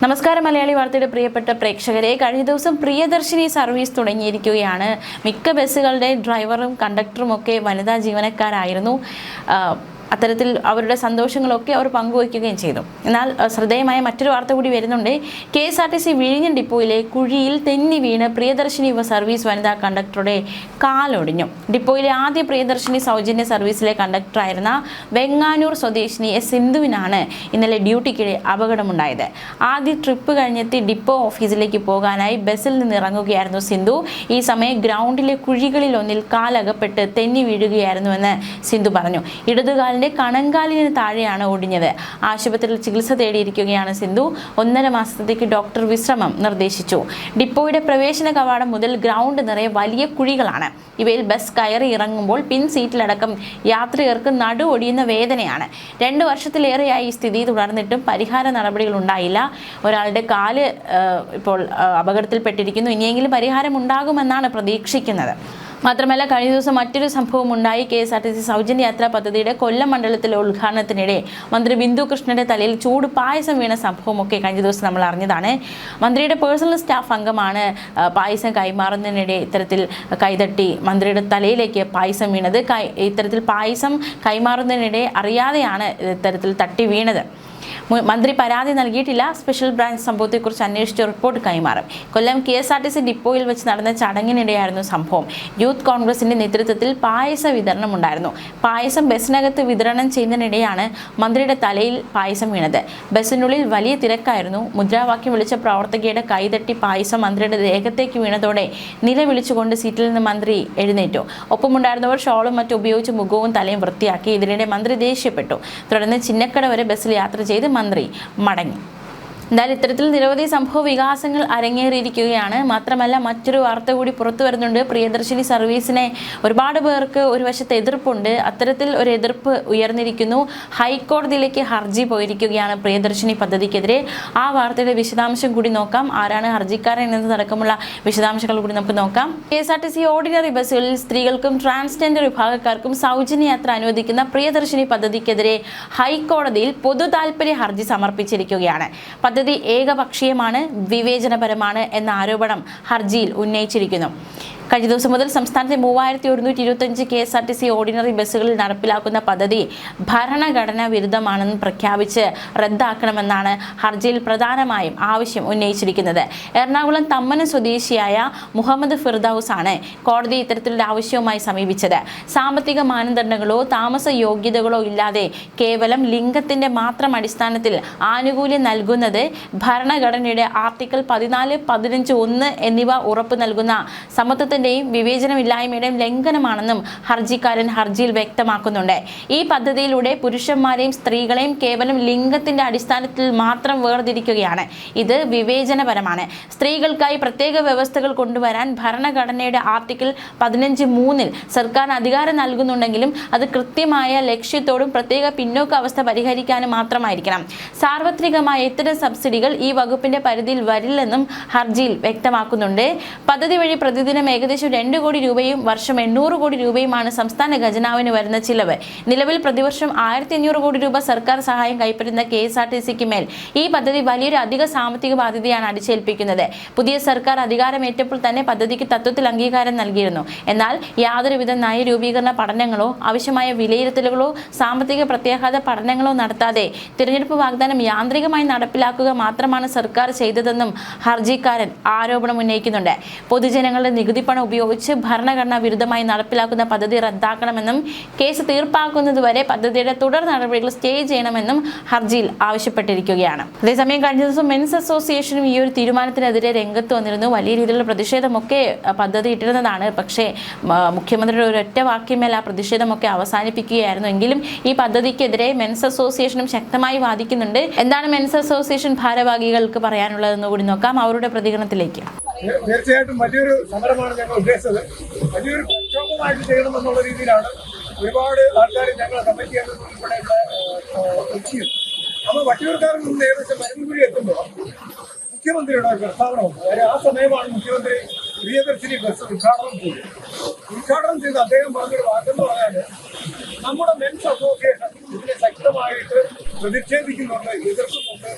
നമസ്കാരം മലയാളി വാർത്തയുടെ പ്രിയപ്പെട്ട പ്രേക്ഷകരെ, കഴിഞ്ഞ ദിവസം പ്രിയദർശിനി സർവീസ് തുടങ്ങിയിരിക്കുകയാണ്. മിക്ക ബസ്സുകളുടെ ഡ്രൈവറും കണ്ടക്ടറും ഒക്കെ വനിതാ ജീവനക്കാരായിരുന്നു. അത്തരത്തിൽ അവരുടെ സന്തോഷങ്ങളൊക്കെ അവർ പങ്കുവയ്ക്കുകയും ചെയ്തു. എന്നാൽ ശ്രദ്ധേയമായ മറ്റൊരു വാർത്ത കൂടി വരുന്നുണ്ട്. KSRTC വിഴിഞ്ഞം ഡിപ്പോയിലെ കുഴിയിൽ തെന്നി വീണ് പ്രിയദർശിനി സർവീസ് വനിതാ കണ്ടക്ടറുടെ കാലൊടിഞ്ഞു. ഡിപ്പോയിലെ ആദ്യ പ്രിയദർശിനി സൗജന്യ സർവീസിലെ കണ്ടക്ടറായിരുന്ന വെങ്ങാനൂർ സ്വദേശിനി സിന്ധുവിനാണ് ഇന്നലെ ഡ്യൂട്ടിക്കിടെ അപകടമുണ്ടായത്. ആദ്യ ട്രിപ്പ് കഴിഞ്ഞെത്തി ഡിപ്പോ ഓഫീസിലേക്ക് പോകാനായി ബസ്സിൽ നിന്ന് ഇറങ്ങുകയായിരുന്നു സിന്ധു. ഈ സമയം ഗ്രൗണ്ടിലെ കുഴികളിലൊന്നിൽ കാലകപ്പെട്ട് തെന്നി വീഴുകയായിരുന്നുവെന്ന് സിന്ധു പറഞ്ഞു. ഇടതുകാലിന്റെ കണങ്കാലിന് താഴെയാണ് ഒടിഞ്ഞത്. ആശുപത്രിയിൽ ചികിത്സ തേടിയിരിക്കുകയാണ് സിന്ധു. 1.5 മാസത്തേക്ക് ഡോക്ടർ വിശ്രമം നിർദ്ദേശിച്ചു. ഡിപ്പോയുടെ പ്രവേശന കവാടം മുതൽ ഗ്രൗണ്ട് നിറയെ വലിയ കുഴികളാണ്. ഇവയിൽ ബസ് കയറി ഇറങ്ങുമ്പോൾ പിൻ സീറ്റിലടക്കം യാത്രികർക്ക് നടു ഒടിയുന്ന വേദനയാണ്. 2 വർഷത്തിലേറെയായി ഈ സ്ഥിതി തുടർന്നിട്ടും പരിഹാര നടപടികൾ ഉണ്ടായില്ല. ഒരാളുടെ കാല് ഇപ്പോൾ അപകടത്തിൽപ്പെട്ടിരിക്കുന്നു. ഇനിയെങ്കിലും പരിഹാരം ഉണ്ടാകുമെന്നാണ് പ്രതീക്ഷിക്കുന്നത്. മാത്രമല്ല, കഴിഞ്ഞ ദിവസം മറ്റൊരു സംഭവം ഉണ്ടായി. KSRTC സൗജന്യ യാത്രാ പദ്ധതിയുടെ കൊല്ലം മണ്ഡലത്തിലെ ഉദ്ഘാടനത്തിനിടെ മന്ത്രി ബിന്ദു കൃഷ്ണന്റെ തലയിൽ ചൂട് പായസം വീണ സംഭവമൊക്കെ കഴിഞ്ഞ ദിവസം നമ്മൾ അറിഞ്ഞതാണ്. മന്ത്രിയുടെ പേഴ്സണൽ സ്റ്റാഫ് അംഗമാണ് പായസം കൈമാറുന്നതിനിടെ ഇത്തരത്തിൽ കൈതട്ടി മന്ത്രിയുടെ തലയിലേക്ക് പായസം വീണത്. ഇത്തരത്തിൽ പായസം കൈമാറുന്നതിനിടെ അറിയാതെയാണ് ഇത്തരത്തിൽ തട്ടി വീണത്. മന്ത്രി പരാതി നൽകിയിട്ടില്ല. സ്പെഷ്യൽ ബ്രാഞ്ച് സംഭവത്തെക്കുറിച്ച് അന്വേഷിച്ച് റിപ്പോർട്ട് കൈമാറും. കൊല്ലം KSRTC ഡിപ്പോയിൽ വെച്ച് നടന്ന ചടങ്ങിനിടെയായിരുന്നു സംഭവം. യൂത്ത് കോൺഗ്രസിന്റെ നേതൃത്വത്തിൽ പായസ വിതരണം ഉണ്ടായിരുന്നു. പായസം ബസ്സിനകത്ത് വിതരണം ചെയ്യുന്നതിനിടെയാണ് മന്ത്രിയുടെ തലയിൽ പായസം വീണത്. ബസ്സിനുള്ളിൽ വലിയ തിരക്കായിരുന്നു. മുദ്രാവാക്യം വിളിച്ച പ്രവർത്തകയുടെ കൈതട്ടി പായസം മന്ത്രിയുടെ ദേഹത്തേക്ക് വീണതോടെ നിലവിളിച്ചുകൊണ്ട് സീറ്റിൽ നിന്ന് മന്ത്രി എഴുന്നേറ്റു. ഒപ്പമുണ്ടായിരുന്നവർ ഷോളും മറ്റും ഉപയോഗിച്ച് മുഖവും തലയും വൃത്തിയാക്കി. ഇതിനിടെ മന്ത്രി ദേഷ്യപ്പെട്ടു. തുടർന്ന് ചിന്നക്കട വരെ ബസ്സിൽ യാത്ര ചെയ്ത് മന്ത്രി മടങ്ങി. എന്തായാലും ഇത്തരത്തിൽ നിരവധി സംഭവ വികാസങ്ങൾ അരങ്ങേറിയിരിക്കുകയാണ്. മാത്രമല്ല, മറ്റൊരു വാർത്ത കൂടി പുറത്തു വരുന്നുണ്ട്. പ്രിയദർശിനി സർവീസിനെ ഒരുപാട് പേർക്ക് ഒരു വശത്ത് എതിർപ്പുണ്ട്. അത്തരത്തിൽ ഒരു എതിർപ്പ് ഉയർന്നിരിക്കുന്നു. ഹൈക്കോടതിയിലേക്ക് ഹർജി പോയിരിക്കുകയാണ് പ്രിയദർശിനി പദ്ധതിക്കെതിരെ. ആ വാർത്തയുടെ വിശദാംശം കൂടി നോക്കാം. ആരാണ് ഹർജിക്കാരൻ എന്നതടക്കമുള്ള വിശദാംശങ്ങൾ കൂടി നമുക്ക് നോക്കാം. KSRTC ഓർഡിനറി ബസ്സുകളിൽ സ്ത്രീകൾക്കും ട്രാൻസ്ജെൻഡർ വിഭാഗക്കാർക്കും സൗജന്യ യാത്ര അനുവദിക്കുന്ന പ്രിയദർശിനി പദ്ധതിക്കെതിരെ ഹൈക്കോടതിയിൽ പൊതു താൽപര്യ ഹർജി സമർപ്പിച്ചിരിക്കുകയാണ്. പദ്ധതി ഏകപക്ഷീയമാണ്, വിവേചനപരമാണ് എന്ന ആരോപണം ഹർജിയിൽ ഉന്നയിച്ചിരിക്കുന്നു. കഴിഞ്ഞ ദിവസം മുതൽ സംസ്ഥാനത്തെ 3125 KSRTC ഓർഡിനറി ബസ്സുകളിൽ നടപ്പിലാക്കുന്ന പദ്ധതി ഭരണഘടനാ വിരുദ്ധമാണെന്ന് പ്രഖ്യാപിച്ച് റദ്ദാക്കണമെന്നാണ് ഹർജിയിൽ പ്രധാനമായും ആവശ്യം ഉന്നയിച്ചിരിക്കുന്നത്. എറണാകുളം തമ്മനം സ്വദേശിയായ മുഹമ്മദ് ഫിർദൌസ് ആണ് കോടതി ഇത്തരത്തിലുള്ള ആവശ്യവുമായി സമീപിച്ചത്. സാമ്പത്തിക മാനദണ്ഡങ്ങളോ താമസ യോഗ്യതകളോ ഇല്ലാതെ കേവലം ലിംഗത്തിന്റെ മാത്രം അടിസ്ഥാനത്തിൽ ആനുകൂല്യം നൽകുന്നത് ഭരണഘടനയുടെ ആർട്ടിക്കിൾ 14, 15, 1 എന്നിവ ഉറപ്പു നൽകുന്ന സമത്വ വിവേചനമില്ലായ്മയുടെയും ലംഘനമാണെന്നും ഹർജിക്കാരൻ ഹർജിയിൽ വ്യക്തമാക്കുന്നുണ്ട്. ഈ പദ്ധതിയിലൂടെ പുരുഷന്മാരെയും സ്ത്രീകളെയും കേവലം ലിംഗത്തിന്റെ അടിസ്ഥാനത്തിൽ മാത്രം വേർതിരിക്കുകയാണ്. ഇത് വിവേചനപരമാണ്. സ്ത്രീകൾക്കായി പ്രത്യേക വ്യവസ്ഥകൾ കൊണ്ടുവരാൻ ഭരണഘടനയുടെ ആർട്ടിക്കിൾ 15(3) സർക്കാർ അധികാരം നൽകുന്നുണ്ടെങ്കിലും അത് കൃത്യമായ ലക്ഷ്യത്തോടും പ്രത്യേക പിന്നോക്ക അവസ്ഥ പരിഹരിക്കാനും മാത്രമായിരിക്കണം. സാർവത്രികമായ ഇത്തരം സബ്സിഡികൾ ഈ വകുപ്പിന്റെ പരിധിയിൽ വരില്ലെന്നും ഹർജിയിൽ വ്യക്തമാക്കുന്നുണ്ട്. പദ്ധതി വഴി പ്രതിദിനം ഏകദേശം 2 കോടി രൂപയും വർഷം 800 കോടി രൂപയുമാണ് സംസ്ഥാന ഖജനാവിന് വരുന്ന ചിലവ്. നിലവിൽ പ്രതിവർഷം 1500 കോടി രൂപ സർക്കാർ സഹായം കൈപ്പറ്റുന്ന KSRTCക്ക് മേൽ ഈ പദ്ധതി വലിയൊരു അധിക സാമ്പത്തിക ബാധ്യതയാണ് അടിച്ചേൽപ്പിക്കുന്നത്. പുതിയ സർക്കാർ അധികാരമേറ്റപ്പോൾ തന്നെ പദ്ധതിക്ക് തത്വത്തിൽ അംഗീകാരം നൽകിയിരുന്നു. എന്നാൽ യാതൊരുവിധ നയരൂപീകരണ പഠനങ്ങളോ ആവശ്യമായ വിലയിരുത്തലുകളോ സാമ്പത്തിക പ്രത്യാഘാത പഠനങ്ങളോ നടത്താതെ തിരഞ്ഞെടുപ്പ് വാഗ്ദാനം യാന്ത്രികമായി നടപ്പിലാക്കുക മാത്രമാണ് സർക്കാർ ചെയ്തതെന്നും ഹർജിക്കാരൻ ആരോപണം ഉന്നയിക്കുന്നുണ്ട്. പൊതുജനങ്ങളുടെ നികുതി പണം ഉപയോഗിച്ച് ഭരണഘടനാ വിരുദ്ധമായി നടപ്പിലാക്കുന്ന പദ്ധതി റദ്ദാക്കണമെന്നും കേസ് തീർപ്പാക്കുന്നതുവരെ പദ്ധതിയുടെ തുടർ നടപടികൾ സ്റ്റേ ചെയ്യണമെന്നും ഹർജിയിൽ ആവശ്യപ്പെട്ടിരിക്കുകയാണ്. അതേസമയം കഴിഞ്ഞ ദിവസം മെൻസ് അസോസിയേഷനും ഈ ഒരു തീരുമാനത്തിനെതിരെ രംഗത്ത് വന്നിരുന്നു. വലിയ രീതിയിലുള്ള പ്രതിഷേധമൊക്കെ പദ്ധതി ഇട്ടിരുന്നതാണ്. പക്ഷേ മുഖ്യമന്ത്രിയുടെ ഒരൊറ്റ വാക്യമേൽ ആ പ്രതിഷേധമൊക്കെ അവസാനിപ്പിക്കുകയായിരുന്നു. എങ്കിലും ഈ പദ്ധതിക്കെതിരെ മെൻസ് അസോസിയേഷനും ശക്തമായി വാദിക്കുന്നുണ്ട്. എന്താണ് മെൻസ് അസോസിയേഷൻ ഭാരവാഹികൾക്ക് പറയാനുള്ളതെന്ന് കൂടി നോക്കാം. അവരുടെ പ്രതികരണത്തിലേക്ക്. തീർച്ചയായിട്ടും വലിയൊരു സമരമാണ് ഞങ്ങൾ ഉദ്ദേശിച്ചത്. വലിയൊരു പ്രക്ഷോഭമായിട്ട് ചെയ്യണമെന്നുള്ള രീതിയിലാണ് ഒരുപാട് ആൾക്കാർ ഞങ്ങൾ കമ്മിറ്റി അംഗങ്ങൾ ഉൾപ്പെടെ എത്തിയത്. അപ്പോൾ വട്ടിയൂർക്കാരിൽ നിന്ന് ഏകദേശം മരുന്നുകുഴി എത്തുമ്പോൾ മുഖ്യമന്ത്രിയുടെ പ്രസ്താവന വന്നു. ആ സമയമാണ് മുഖ്യമന്ത്രി പ്രിയദർശിനി ബസ് ഉദ്ഘാടനം ചെയ്ത് അദ്ദേഹം പറഞ്ഞൊരു വാക്കെന്ന് പറഞ്ഞാൽ നമ്മുടെ മെൻസ് അസോസിയേഷൻ ഇതിനെ ശക്തമായിട്ട് പ്രതിഷേധിക്കുന്നുണ്ട്, എതിർക്കുന്നുണ്ട്.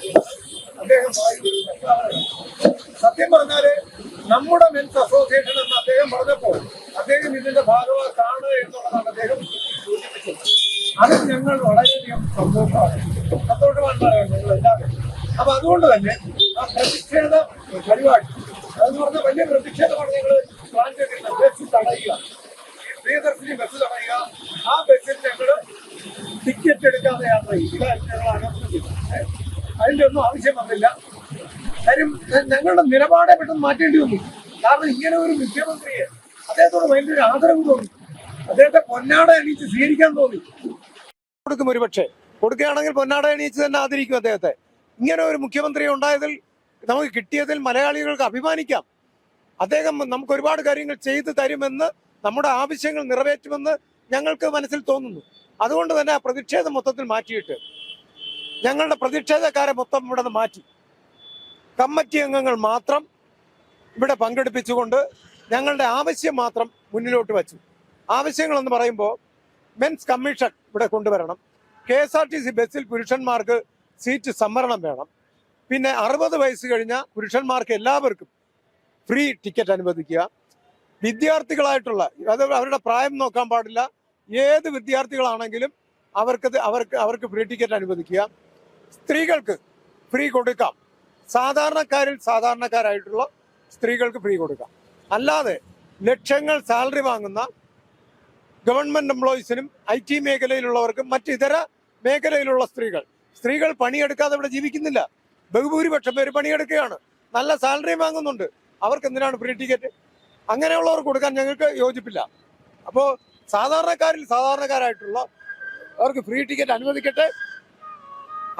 അദ്ദേഹം പറയുന്ന ഒരു പ്രസ്താവനയാണ്. സത്യം പറഞ്ഞാല് നമ്മുടെ മെൻസ് അസോസിയേഷൻ എന്ന് അദ്ദേഹം പറഞ്ഞപ്പോൾ അദ്ദേഹം ഇതിന്റെ ഭാഗവാക്കാണ് എന്നുള്ളതാണ് അദ്ദേഹം സൂചിപ്പിച്ചത്. അത് ഞങ്ങൾ വളരെയധികം സന്തോഷമാണ് പറയുന്നത് ഞങ്ങൾ എല്ലാവരും. അപ്പൊ അതുകൊണ്ട് തന്നെ ആ പ്രതിഷേധ പരിപാടി അതെന്ന് പറഞ്ഞാൽ വലിയ പ്രതിഷേധമാണ് ഞങ്ങൾ പ്ലാൻ ചെയ്തിരുന്നത്. ബസ് തടയുക, പ്രിയദർശിനി ബസ് തടയുക, ആ ബസ്സിൽ ഞങ്ങൾ ടിക്കറ്റ് എടുക്കാതെ യാത്ര ചെയ്യും. ഇതായിരുന്നു ഞങ്ങൾ അനൗൺസ് ചെയ്തത്. അതിന്റെ ഒന്നും ആവശ്യം വന്നില്ല. കാര്യം ഞങ്ങളുടെ നിലപാടെ പെട്ടെന്ന് മാറ്റേണ്ടി വന്നു. കാരണം ഇങ്ങനെ ഒരു മുഖ്യമന്ത്രിയെ അദ്ദേഹത്തോട് വലിയൊരു ആദരവ് തോന്നി, അദ്ദേഹത്തെ പൊന്നാട എണീച്ച് സ്വീകരിക്കാൻ തോന്നി. കൊടുക്കും, ഒരുപക്ഷെ കൊടുക്കുകയാണെങ്കിൽ പൊന്നാട എണീച്ച് തന്നെ ആദരിക്കും അദ്ദേഹത്തെ. ഇങ്ങനെ ഒരു മുഖ്യമന്ത്രി ഉണ്ടായതിൽ നമുക്ക് കിട്ടിയതിൽ മലയാളികൾക്ക് അഭിമാനിക്കാം. അദ്ദേഹം നമുക്ക് ഒരുപാട് കാര്യങ്ങൾ ചെയ്തു തരുമെന്ന്, നമ്മുടെ ആവശ്യങ്ങൾ നിറവേറ്റുമെന്ന് ഞങ്ങൾക്ക് മനസ്സിൽ തോന്നുന്നു. അതുകൊണ്ട് തന്നെ ആ പ്രതിഷേധം മൊത്തത്തിൽ മാറ്റിയിട്ട് ഞങ്ങളുടെ പ്രതിഷേധക്കാരെ മൊത്തം ഇവിടെ നിന്ന് മാറ്റി കമ്മിറ്റി അംഗങ്ങൾ മാത്രം ഇവിടെ പങ്കെടുപ്പിച്ചുകൊണ്ട് ഞങ്ങളുടെ ആവശ്യം മാത്രം മുന്നിലോട്ട് വച്ചു. ആവശ്യങ്ങളെന്ന് പറയുമ്പോൾ മെൻസ് കമ്മീഷൻ ഇവിടെ കൊണ്ടുവരണം, KSRTC ബസ്സിൽ പുരുഷന്മാർക്ക് സീറ്റ് സംവരണം വേണം, പിന്നെ 60 വയസ്സ് കഴിഞ്ഞ പുരുഷന്മാർക്ക് എല്ലാവർക്കും ഫ്രീ ടിക്കറ്റ് അനുവദിക്കുക, വിദ്യാർത്ഥികളായിട്ടുള്ള അത് അവരുടെ പ്രായം നോക്കാൻ പാടില്ല, ഏത് വിദ്യാർത്ഥികളാണെങ്കിലും അവർക്ക് ഫ്രീ ടിക്കറ്റ് അനുവദിക്കുക, സ്ത്രീകൾക്ക് ഫ്രീ കൊടുക്കാം, സാധാരണക്കാരായിട്ടുള്ള സ്ത്രീകൾക്ക് ഫ്രീ കൊടുക്കാം. അല്ലാതെ ലക്ഷങ്ങൾ സാലറി വാങ്ങുന്ന ഗവൺമെന്റ് എംപ്ലോയീസിനും IT മേഖലയിലുള്ളവർക്കും മറ്റിതര മേഖലയിലുള്ള സ്ത്രീകൾ പണിയെടുക്കാതെ ഇവിടെ ജീവിക്കുന്നില്ല. ബഹുഭൂരിപക്ഷം പേര് പണിയെടുക്കുകയാണ്, നല്ല സാലറി വാങ്ങുന്നുണ്ട്. അവർക്ക് എന്തിനാണ് ഫ്രീ ടിക്കറ്റ്? അങ്ങനെയുള്ളവർക്ക് കൊടുക്കാൻ ഞങ്ങൾക്ക് യോജിപ്പില്ല. അപ്പോൾ സാധാരണക്കാരായിട്ടുള്ള അവർക്ക് ഫ്രീ ടിക്കറ്റ് അനുവദിക്കട്ടെ.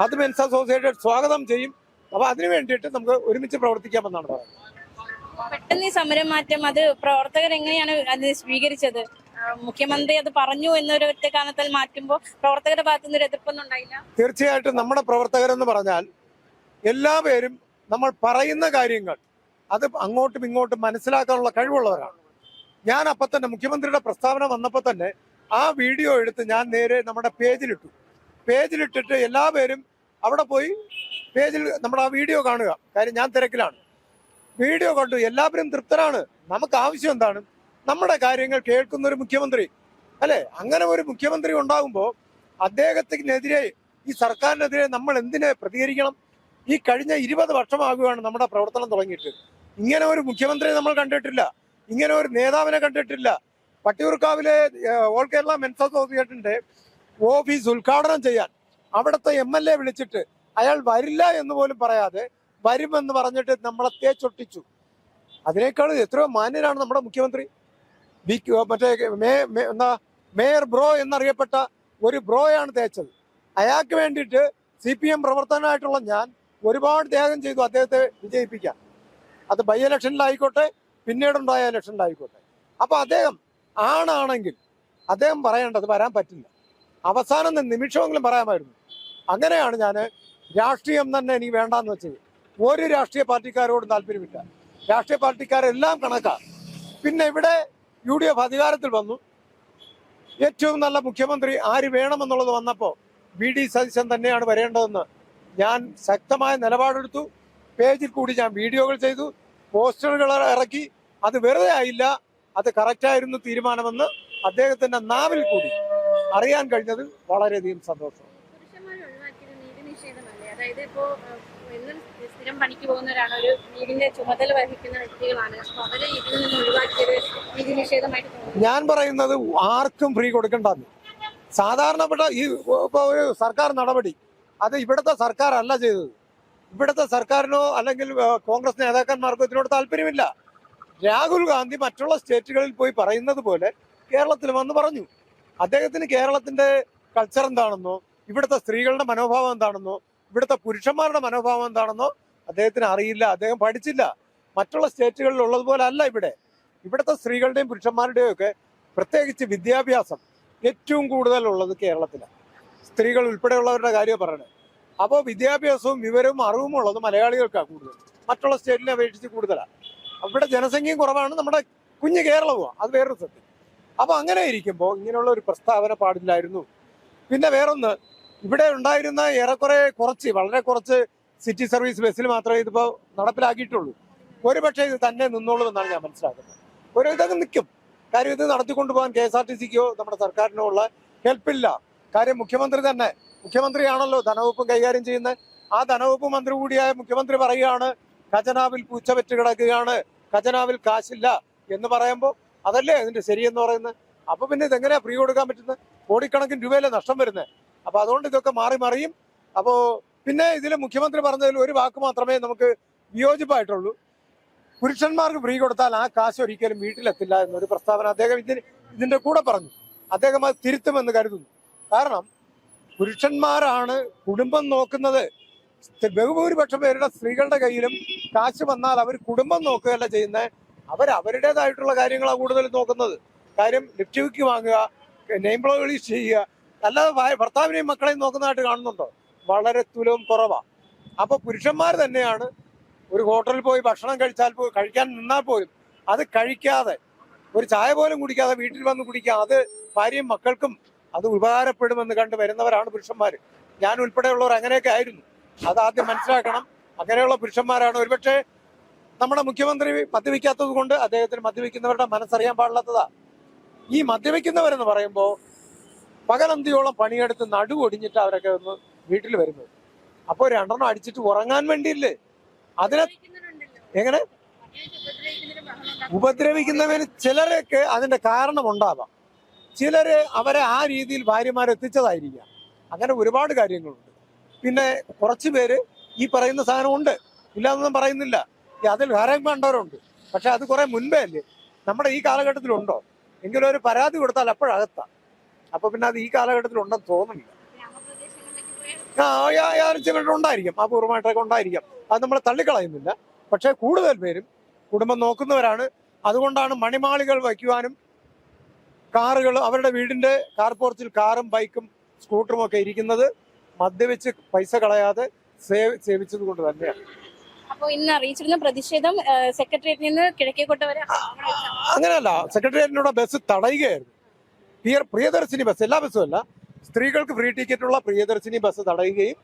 അത് മെൻസ് അസോസിയേഷൻ സ്വാഗതം ചെയ്യും. അപ്പൊ അതിനു വേണ്ടിയിട്ട് നമുക്ക് ഒരുമിച്ച് പ്രവർത്തിക്കാമെന്നാണ് പറയുന്നത്. പെട്ടെന്ന് ഈ സമരം മാറ്റം അത് പ്രവർത്തകർ എങ്ങനെയാണ് അത് സ്വീകരിച്ചത്? മുഖ്യമന്ത്രി അത് പറഞ്ഞു എന്നൊരു ഒറ്റ കാരണത്താൽ മാറ്റുമ്പോൾ പ്രവർത്തകരുടെ ഭാഗത്തുനിന്ന് ഒരു എതിർപ്പൊന്നും ഉണ്ടായില്ല? തീർച്ചയായിട്ടും നമ്മുടെ പ്രവർത്തകരെന്ന് പറഞ്ഞാൽ എല്ലാവരും നമ്മൾ പറയുന്ന കാര്യങ്ങൾ അത് അങ്ങോട്ടും ഇങ്ങോട്ടും മനസ്സിലാക്കാനുള്ള കഴിവുള്ളവരാണ്. ഞാൻ അപ്പം തന്നെ മുഖ്യമന്ത്രിയുടെ പ്രസ്താവന വന്നപ്പോൾ തന്നെ ആ വീഡിയോ എടുത്ത് ഞാൻ നേരെ നമ്മുടെ പേജിലിട്ടിട്ട് എല്ലാവരും അവിടെ പോയി പേജിൽ നമ്മുടെ ആ വീഡിയോ കാണുക. കാര്യം ഞാൻ തിരക്കിലാണ്. വീഡിയോ കണ്ടു, എല്ലാവരും തൃപ്തരാണ്. നമുക്ക് ആവശ്യം എന്താണ്? നമ്മുടെ കാര്യങ്ങൾ കേൾക്കുന്ന ഒരു മുഖ്യമന്ത്രി അല്ലെ? അങ്ങനെ ഒരു മുഖ്യമന്ത്രി ഉണ്ടാകുമ്പോൾ അദ്ദേഹത്തിനെതിരെ, ഈ സർക്കാരിനെതിരെ നമ്മൾ എന്തിനെ പ്രതികരിക്കണം? ഈ കഴിഞ്ഞ 20 വർഷമാകുകയാണ് നമ്മുടെ പ്രവർത്തനം തുടങ്ങിയിട്ട്. ഇങ്ങനെ ഒരു മുഖ്യമന്ത്രിയെ നമ്മൾ കണ്ടിട്ടില്ല, ഇങ്ങനെ ഒരു നേതാവിനെ കണ്ടിട്ടില്ല. വട്ടിയൂർക്കാവിലെ ഓൾ കേരള മെൻസ് അസോസിയേഷന്റെ ഓഫീസ് ഉദ്ഘാടനം ചെയ്യാൻ അവിടുത്തെ MLA വിളിച്ചിട്ട് അയാൾ വരില്ല എന്ന് പോലും പറയാതെ വരുമെന്ന് പറഞ്ഞിട്ട് നമ്മളെ തേച്ചൊട്ടിച്ചു. അതിനേക്കാൾ എത്രയോ മാന്യനാണ് നമ്മുടെ മുഖ്യമന്ത്രി. മറ്റേ മേയർ ബ്രോ എന്നറിയപ്പെട്ട ഒരു ബ്രോയാണ് തേച്ചത്. അയാൾക്ക് വേണ്ടിയിട്ട് CPM പ്രവർത്തകനായിട്ടുള്ള ഞാൻ ഒരുപാട് ത്യാഗം ചെയ്തു അദ്ദേഹത്തെ വിജയിപ്പിക്കാൻ. അത് ബൈ ഇലക്ഷനിലായിക്കോട്ടെ, പിന്നീടുണ്ടായ ഇലക്ഷനിലായിക്കോട്ടെ. അപ്പൊ അദ്ദേഹം ആണെങ്കിൽ അദ്ദേഹം പറയേണ്ടത് വരാൻ പറ്റില്ല, അവസാനം നിമിഷമെങ്കിലും പറയാമായിരുന്നു. അങ്ങനെയാണ് ഞാൻ രാഷ്ട്രീയം തന്നെ എനിക്ക് വേണ്ടാന്ന് വെച്ചത്. ഒരു രാഷ്ട്രീയ പാർട്ടിക്കാരോടും താല്പര്യമില്ല, രാഷ്ട്രീയ പാർട്ടിക്കാരെല്ലാം കണക്കാണ്. പിന്നെ ഇവിടെ UDF അധികാരത്തിൽ വന്നു. ഏറ്റവും നല്ല മുഖ്യമന്ത്രി ആര് വേണമെന്നുള്ളത് വന്നപ്പോൾ VD സതീശൻ തന്നെയാണ് വരേണ്ടതെന്ന് ഞാൻ ശക്തമായ നിലപാടെടുത്തു. പേജിൽ കൂടി ഞാൻ വീഡിയോകൾ ചെയ്തു, പോസ്റ്ററുകൾ ഇറക്കി. അത് വെറുതെ ആയില്ല, അത് കറക്റ്റായിരുന്നു തീരുമാനമെന്ന് അദ്ദേഹത്തിന്റെ നാവിൽ കൂടി അറിയാൻ കഴിഞ്ഞതിൽ വളരെയധികം സന്തോഷം. അതായത് ഇപ്പോ എന്നും സ്ഥിരം പണിക്ക് പോകുന്നവരാണ്, ഒരു വീടിന്റെ ചുമതല വഹിക്കുന്ന വ്യക്തികളാണ്. അവരെ ഇതിൽ നിന്ന് ഒഴിവാക്കിയത് നീതി നിഷേധമായിട്ട് തോന്നുന്നു. ഞാൻ പറയുന്നത് ആർക്കും ഫ്രീ കൊടുക്കണ്ടെന്ന്. സാധാരണപ്പെട്ട ഒരു സർക്കാർ നടപടി അത് ഇവിടുത്തെ സർക്കാരല്ല ചെയ്തത്. ഇവിടുത്തെ സർക്കാരിനോ അല്ലെങ്കിൽ കോൺഗ്രസ് നേതാക്കന്മാർക്കോ ഇതിനോട് താല്പര്യമില്ല. രാഹുൽ ഗാന്ധി മറ്റുള്ള സ്റ്റേറ്റുകളിൽ പോയി പറയുന്നത് പോലെ കേരളത്തിൽ വന്ന് പറഞ്ഞു. അദ്ദേഹത്തിന് കേരളത്തിന്റെ കൾച്ചർ എന്താണെന്നോ, ഇവിടുത്തെ സ്ത്രീകളുടെ മനോഭാവം എന്താണെന്നോ, ഇവിടുത്തെ പുരുഷന്മാരുടെ മനോഭാവം എന്താണെന്നോ അദ്ദേഹത്തിന് അറിയില്ല. അദ്ദേഹം പഠിച്ചില്ല. മറ്റുള്ള സ്റ്റേറ്റുകളിൽ ഉള്ളതുപോലെ അല്ല ഇവിടുത്തെ സ്ത്രീകളുടെയും പുരുഷന്മാരുടെയും ഒക്കെ പ്രത്യേകിച്ച് വിദ്യാഭ്യാസം ഏറ്റവും കൂടുതലുള്ളത് കേരളത്തിലാണ്. സ്ത്രീകൾ ഉൾപ്പെടെയുള്ളവരുടെ കാര്യം പറയണേ. അപ്പോൾ വിദ്യാഭ്യാസവും വിവരവും അറിവും ഉള്ളത് മലയാളികൾക്കാണ് കൂടുതൽ, മറ്റുള്ള സ്റ്റേറ്റിനെ അപേക്ഷിച്ച് കൂടുതലാണ്. അവിടെ ജനസംഖ്യയും കുറവാണ്, നമ്മുടെ കുഞ്ഞു കേരളവുമാണ്, അത് വേറൊരു സത്യം. അപ്പോൾ അങ്ങനെ ഇരിക്കുമ്പോൾ ഇങ്ങനെയുള്ള ഒരു പ്രസ്താവന പാടില്ലായിരുന്നു. പിന്നെ വേറൊന്ന്, ഇവിടെ ഉണ്ടായിരുന്ന വളരെ കുറച്ച് സിറ്റി സർവീസ് ബസ്സിൽ മാത്രമേ ഇതിപ്പോൾ നടപ്പിലാക്കിയിട്ടുള്ളൂ. ഒരുപക്ഷെ ഇത് തന്നെ നിന്നോളൂ എന്നാണ് ഞാൻ മനസ്സിലാക്കുന്നത്. ഇതൊക്കെ നിൽക്കും. കാര്യം ഇത് നടത്തിക്കൊണ്ടുപോകാൻ KSRTCക്കോ നമ്മുടെ സർക്കാരിനോ ഉള്ള ഹെൽപ്പില്ല. കാര്യം മുഖ്യമന്ത്രിയാണല്ലോ ധനവകുപ്പും കൈകാര്യം ചെയ്യുന്നത്. ആ ധനവകുപ്പ് മന്ത്രി കൂടിയായ മുഖ്യമന്ത്രി പറയുകയാണ് ഖജനാവിൽ പൂച്ച വെച്ച് കിടക്കുകയാണ്, ഖജനാവിൽ കാശില്ല എന്ന് പറയുമ്പോൾ അതല്ലേ അതിന്റെ ശരിയെന്ന് പറയുന്നത്. അപ്പൊ പിന്നെ ഇതെങ്ങനെയാ ഫ്രീ കൊടുക്കാൻ പറ്റുന്നത്? കോടിക്കണക്കിന് രൂപയിലെ നഷ്ടം വരുന്നത്. അപ്പൊ അതുകൊണ്ട് ഇതൊക്കെ മാറി മറിയും. അപ്പോ പിന്നെ ഇതിൽ മുഖ്യമന്ത്രി പറഞ്ഞതിൽ ഒരു വാക്ക് മാത്രമേ നമുക്ക് വിയോജിപ്പായിട്ടുള്ളൂ. പുരുഷന്മാർക്ക് ഫ്രീ കൊടുത്താൽ ആ കാശ് ഒരിക്കലും വീട്ടിലെത്തില്ല എന്നൊരു പ്രസ്താവന അദ്ദേഹം ഇതിന്റെ കൂടെ പറഞ്ഞു. അദ്ദേഹം അത് തിരുത്തുമെന്ന് കരുതുന്നു. കാരണം പുരുഷന്മാരാണ് കുടുംബം നോക്കുന്നത്. ബഹുഭൂരിപക്ഷം പേരുടെ സ്ത്രീകളുടെ കയ്യിലും കാശ് വന്നാൽ അവർ കുടുംബം നോക്കുകയല്ല ചെയ്യുന്നത്, അവരുടേതായിട്ടുള്ള കാര്യങ്ങളാണ് കൂടുതൽ നോക്കുന്നത്. കാര്യം ലിപ്സ്റ്റിക്ക് വാങ്ങുക, നെയിം പോളിഷ് ചെയ്യുക, അല്ലാതെ ഭർത്താവിനെയും മക്കളെയും നോക്കുന്നതായിട്ട് കാണുന്നുണ്ടോ? വളരെ തുലവും കുറവാണ്. അപ്പൊ പുരുഷന്മാർ തന്നെയാണ് ഒരു ഹോട്ടലിൽ പോയി ഭക്ഷണം കഴിക്കാൻ നിന്നാൽ പോലും അത് കഴിക്കാതെ, ഒരു ചായ പോലും കുടിക്കാതെ വീട്ടിൽ വന്ന് കുടിക്കുക, അത് ഭാര്യയും മക്കൾക്കും അത് ഉപകാരപ്പെടുമെന്ന് കണ്ട് വരുന്നവരാണ് പുരുഷന്മാർ. ഞാൻ ഉൾപ്പെടെയുള്ളവർ അങ്ങനെയൊക്കെ ആയിരുന്നു. അത് ആദ്യം മനസ്സിലാക്കണം. അങ്ങനെയുള്ള പുരുഷന്മാരാണ്. ഒരുപക്ഷെ നമ്മുടെ മുഖ്യമന്ത്രി മദ്യപിക്കാത്തത് കൊണ്ട് അദ്ദേഹത്തിന് മദ്യപിക്കുന്നവരുടെ മനസ്സറിയാൻ പാടില്ലാത്തതാ. ഈ മദ്യപിക്കുന്നവരെന്ന് പറയുമ്പോൾ പകലന്തിയോളം പണിയെടുത്ത് നടുവൊടിഞ്ഞിട്ട് അവരൊക്കെ ഒന്ന് വീട്ടിൽ വരുന്നത്. അപ്പോൾ രണ്ടെണ്ണം അടിച്ചിട്ട് ഉറങ്ങാൻ വേണ്ടിയില്ലേ? അതിനെ എങ്ങനെ ഉപദ്രവിക്കുന്നവര് ചിലരൊക്കെ അതിന്റെ കാരണം ഉണ്ടാവാം. ചിലര് അവരെ ആ രീതിയിൽ ഭാര്യമാരെത്തിച്ചതായിരിക്കാം. അങ്ങനെ ഒരുപാട് കാര്യങ്ങളുണ്ട്. പിന്നെ കുറച്ച് പേര് ഈ പറയുന്ന സാധനം ഉണ്ട്, ഇല്ലാന്നൊന്നും പറയുന്നില്ല. അതിൽ ഹരം കണ്ടവരുണ്ട്. പക്ഷെ അത് കുറെ മുൻപേ അല്ലേ, നമ്മുടെ ഈ കാലഘട്ടത്തിലുണ്ടോ? എങ്കിലും ഒരു പരാതി കൊടുത്താൽ അപ്പോഴകത്താം. അപ്പൊ പിന്നെ അത് ഈ കാലഘട്ടത്തിൽ ഉണ്ടെന്ന് തോന്നുന്നില്ല. ഉണ്ടായിരിക്കും, അപൂർവമായിട്ടൊക്കെ ഉണ്ടായിരിക്കാം. അത് നമ്മൾ തള്ളിക്കളയുന്നില്ല. പക്ഷെ കൂടുതൽ പേരും കുടുംബം നോക്കുന്നവരാണ്. അതുകൊണ്ടാണ് മണിമാളികൾ വയ്ക്കുവാനും കാറുകൾ, അവരുടെ വീടിന്റെ കാർ പോർച്ചിൽ കാറും ബൈക്കും സ്കൂട്ടറും ഒക്കെ ഇരിക്കുന്നത് മദ്യവെച്ച് പൈസ കളയാതെ സേവിച്ചത് കൊണ്ട് തന്നെയാണ്. അപ്പോൾ ഇന്ന് അറിയിച്ചിരുന്ന പ്രതിഷേധം സെക്രട്ടേറിയറ്റിൽ നിന്ന് കിഴക്കേക്കോട്ട വരെ അങ്ങനെയല്ല, സെക്രട്ടേറിയറ്റിലൂടെ ബസ് തടയുകയായിരുന്നു. പ്രിയദർശിനി ബസ്, എല്ലാ ബസ്സും അല്ല, സ്ത്രീകൾക്ക് ഫ്രീ ടിക്കറ്റുള്ള പ്രിയദർശിനി ബസ് തടയുകയും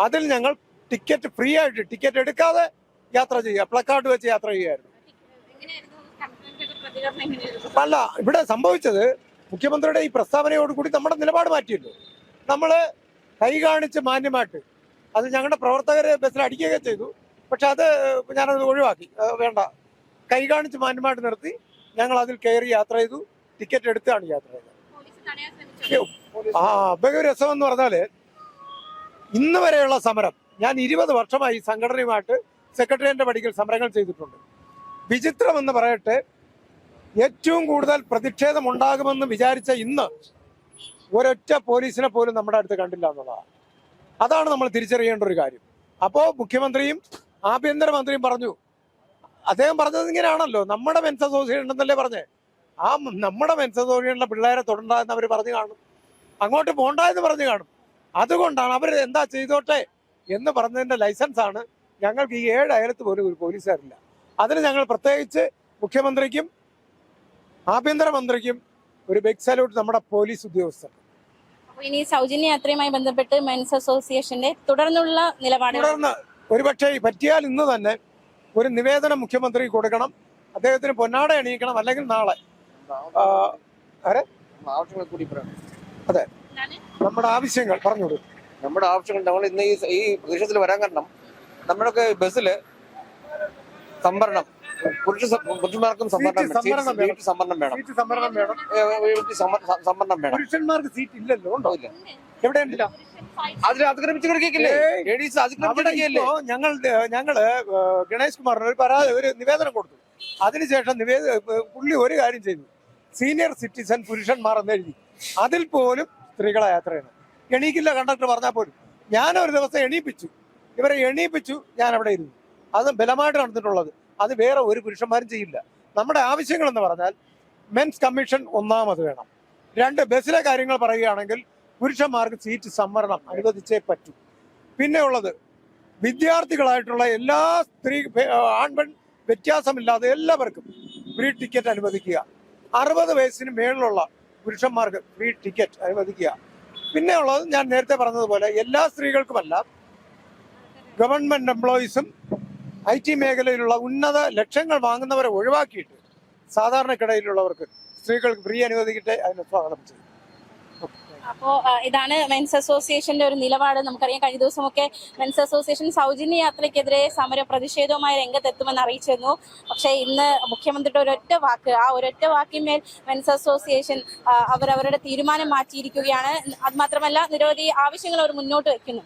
അതിൽ ഞങ്ങൾ ടിക്കറ്റ് ഫ്രീ ആയിട്ട്, ടിക്കറ്റ് എടുക്കാതെ യാത്ര ചെയ്യുക, പ്ലക്കാർഡ് വെച്ച് യാത്ര ചെയ്യുകയായിരുന്നു. അല്ല, ഇവിടെ സംഭവിച്ചത് മുഖ്യമന്ത്രിയുടെ ഈ പ്രസ്താവനയോടുകൂടി നമ്മുടെ നിലപാട് മാറ്റിയല്ലോ. നമ്മള് കൈ കാണിച്ച് മാന്യമായിട്ട് അത് ഞങ്ങളുടെ പ്രവർത്തകരെ ബസ്സിൽ അടിക്കുകയൊക്കെ ചെയ്തു. പക്ഷെ അത് ഞാനത് ഒഴിവാക്കി. വേണ്ട, കൈ കാണിച്ച് മാന്യമായിട്ട് നിർത്തി ഞങ്ങൾ അതിൽ കയറി യാത്ര ചെയ്തു. ടിക്കറ്റ് എടുത്താണ് യാത്ര ചെയ്തത്. രസം എന്ന് പറഞ്ഞാല് ഇന്ന് വരെയുള്ള സമരം, ഞാൻ 20 വർഷമായി സംഘടനയുമായിട്ട് സെക്രട്ടേറിയറ്റിന്റെ പടിക്കൽ സമരങ്ങൾ ചെയ്തിട്ടുണ്ട്. വിചിത്രം എന്ന് പറയട്ടെ, ഏറ്റവും കൂടുതൽ പ്രതിഷേധം ഉണ്ടാകുമെന്ന് വിചാരിച്ച ഇന്ന് ഒരൊറ്റ പോലീസിനെ പോലും നമ്മുടെ അടുത്ത് കണ്ടില്ല എന്നുള്ളതാണ്. അതാണ് നമ്മൾ തിരിച്ചറിയേണ്ട ഒരു കാര്യം. അപ്പോ മുഖ്യമന്ത്രിയും ആഭ്യന്തരമന്ത്രിയും പറഞ്ഞു, അദ്ദേഹം പറഞ്ഞത് ഇങ്ങനെയാണല്ലോ, നമ്മുടെ മെൻസ് അസോസിയേഷൻ എന്നല്ലേ പറഞ്ഞേ, ആ നമ്മുടെ മെൻസ് അസോസിയേഷനിലെ പിള്ളേരെ തൊടണ്ടെന്ന് അവർ പറഞ്ഞു കാണും, അങ്ങോട്ട് പോണ്ടെന്ന് പറഞ്ഞു കാണും. അതുകൊണ്ടാണ് അവർ എന്താ ചെയ്തോട്ടെ എന്ന് പറഞ്ഞതിന്റെ ലൈസൻസാണ് ഞങ്ങൾക്ക് ഈ 7 അയലത്ത് പോലും ഒരു പോലീസുകാരില്ല. അതിന് ഞങ്ങൾ പ്രത്യേകിച്ച് മുഖ്യമന്ത്രിക്കും ആഭ്യന്തരമന്ത്രിക്കും ഒരു ബിഗ് സല്യൂട്ട് നമ്മുടെ പോലീസ് ഉദ്യോഗസ്ഥർ. ഇനി സൗജന്യ യാത്രയുമായി ബന്ധപ്പെട്ട് മെൻസ് അസോസിയേഷന്റെ തുടർന്നുള്ള നിലപാട്, തുടർന്ന് ഒരുപക്ഷെ പറ്റിയാൽ ഇന്ന് തന്നെ ഒരു നിവേദനം മുഖ്യമന്ത്രി കൊടുക്കണം. അദ്ദേഹത്തിന് പൊന്നാട അണിയിക്കണം. അല്ലെങ്കിൽ നാളെ അതെ, നമ്മുടെ ആവശ്യങ്ങൾ പറഞ്ഞോളൂ. നമ്മുടെ ആവശ്യങ്ങൾ നമ്മൾ ഇന്ന് ഈ പ്രദേശത്തിൽ വരാൻ കാരണം നമ്മുടെയൊക്കെ ബസ്സില് സംവരണം, പുരുഷന്മാർക്കും സംവരണം വേണം. പുരുഷന്മാർക്ക് സീറ്റ് ഇല്ലല്ലോ, ഉണ്ടോ? ഇല്ല, എവിടെ ഉണ്ടല്ലോ. അതിൽ അതിക്രമിച്ചു കൊടുക്കില്ലേ? ഞങ്ങള് ഗണേഷ് കുമാറിന് ഒരു നിവേദനം കൊടുത്തു. അതിനുശേഷം പുള്ളി ഒരു കാര്യം ചെയ്തു, സീനിയർ സിറ്റിസൺ പുരുഷന്മാർ എന്ന് എഴുതി. അതിൽ പോലും സ്ത്രീകളെ യാത്ര ചെയ്യണം. എണീക്കില്ല കണ്ടക്ടർ പറഞ്ഞാൽ പോലും. ഞാനൊരു ദിവസം ഇവരെ എണീപ്പിച്ചു. ഞാൻ അവിടെ ഇരുന്നു. അത് ബലമായിട്ട് നടന്നിട്ടുള്ളത്. അത് വേറെ ഒരു പുരുഷന്മാരും ചെയ്യില്ല. നമ്മുടെ ആവശ്യങ്ങൾ എന്ന് പറഞ്ഞാൽ മെൻസ് കമ്മീഷൻ ഒന്നാമത് വേണം. 2, ബസ്സിലെ കാര്യങ്ങൾ പറയുകയാണെങ്കിൽ പുരുഷന്മാർക്ക് സീറ്റ് സംവരണം അനുവദിച്ചേ പറ്റൂ. പിന്നെ ഉള്ളത് വിദ്യാർത്ഥികളായിട്ടുള്ള എല്ലാ ആൺപെൺ വ്യത്യാസമില്ലാതെ എല്ലാവർക്കും ഫ്രീ ടിക്കറ്റ് അനുവദിക്കുക. 60 വയസ്സിന് മേളിലുള്ള പുരുഷന്മാർക്ക് ഫ്രീ ടിക്കറ്റ് അനുവദിക്കുക. പിന്നെ ഉള്ളത് ഞാൻ നേരത്തെ പറഞ്ഞതുപോലെ എല്ലാ സ്ത്രീകൾക്കുമല്ല, ഗവൺമെന്റ് എംപ്ലോയീസും IT മേഖലയിലുള്ള ഉന്നത ലക്ഷ്യങ്ങൾ വാങ്ങുന്നവരെ ഒഴിവാക്കിയിട്ട് സാധാരണക്കിടയിലുള്ളവർക്ക് സ്ത്രീകൾക്ക് ഫ്രീ അനുവദിക്കട്ടെ, അതിന് സ്വാഗതം ചെയ്യും. അപ്പോ ഇതാണ് മെൻസ് അസോസിയേഷന്റെ ഒരു നിലപാട്. നമുക്കറിയാം കഴിഞ്ഞ ദിവസമൊക്കെ മെൻസ് അസോസിയേഷൻ സൗജന്യ യാത്രയ്ക്കെതിരെ സമര പ്രതിഷേധവുമായി രംഗത്തെത്തുമെന്ന് അറിയിച്ചിരുന്നു. പക്ഷേ ഇന്ന് മുഖ്യമന്ത്രിയുടെ ഒരൊറ്റ വാക്ക്, ആ ഒരൊറ്റ വാക്കിന്മേൽ മെൻസ് അസോസിയേഷൻ അവരവരുടെ തീരുമാനം മാറ്റിയിരിക്കുകയാണ്. അത് മാത്രമല്ല നിരവധി ആവശ്യങ്ങൾ അവർ മുന്നോട്ട് വയ്ക്കുന്നു.